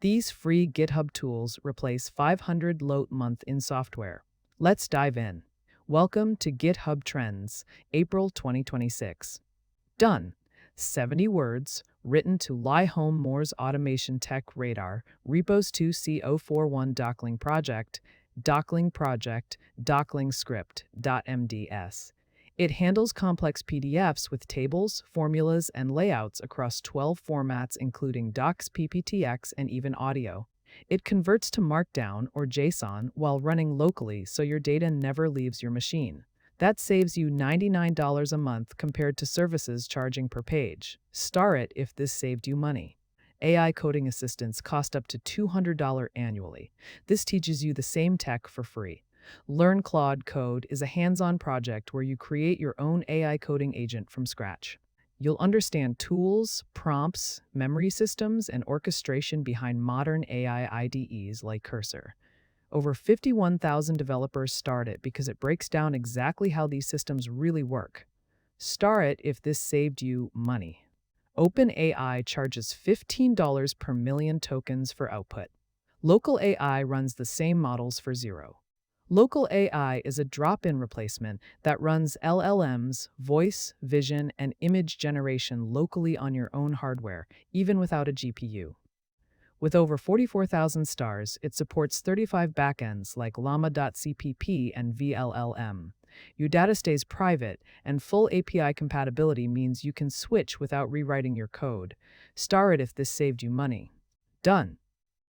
These free GitHub tools replace 500 load month in software. Let's dive in. Welcome to GithubTrends, April 2026. Done. 70 words, written to Lie Home Moore's Automation Tech Radar, Repos 2C041 Docling Project, Docling script.mds. It handles complex PDFs with tables, formulas, and layouts across 12 formats including docs, PPTX, and even audio. It converts to Markdown or JSON while running locally so your data never leaves your machine. That saves you $99 a month compared to services charging per page. Star it if this saved you money. AI coding assistants cost up to $200 annually. This teaches you the same tech for free. Learn Claude Code is a hands-on project where you create your own AI coding agent from scratch. You'll understand tools, prompts, memory systems, and orchestration behind modern AI IDEs like Cursor. Over 51,000 developers start it because it breaks down exactly how these systems really work. Star it if this saved you money. OpenAI charges $15 per million tokens for output. LocalAI runs the same models for zero. LocalAI is a drop-in replacement that runs LLMs, voice, vision, and image generation locally on your own hardware, even without a GPU. With over 44,000 stars, it supports 35 backends like Llama.cpp and VLLM. Your data stays private, and full API compatibility means you can switch without rewriting your code. Star it if this saved you money. Done.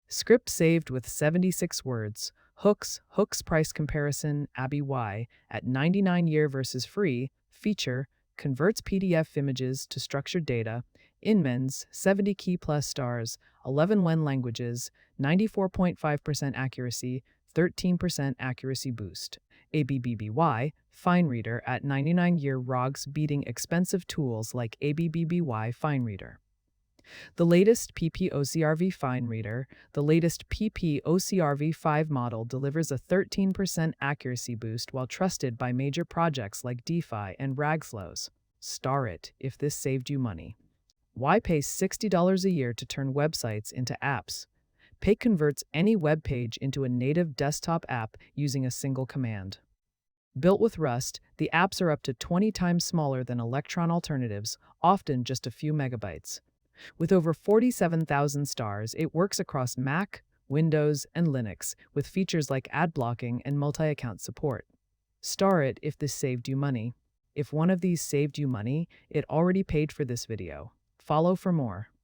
Script saved with 76 words. Hooks price comparison, Abby Y, at 99-year versus free. Feature, converts PDF images to structured data. Inmens, 70 key plus stars, 11 WEN languages, 94.5% accuracy, 13% accuracy boost. ABBY, Fine Reader at 99-year ROGs beating expensive tools like ABBY Fine Reader. The latest PPOCRV Fine Reader, the latest PPOCRV5 model delivers a 13% accuracy boost while trusted by major projects like DeFi and Ragslows. Star it if this saved you money. Why pay $60 a year to turn websites into apps? Pake converts any web page into a native desktop app using a single command. Built with Rust, the apps are up to 20 times smaller than Electron alternatives, often just a few megabytes. With over 47,000 stars, it works across Mac, Windows, and Linux, with features like ad blocking and multi-account support. Star it if this saved you money. If one of these saved you money, it already paid for this video. Follow for more.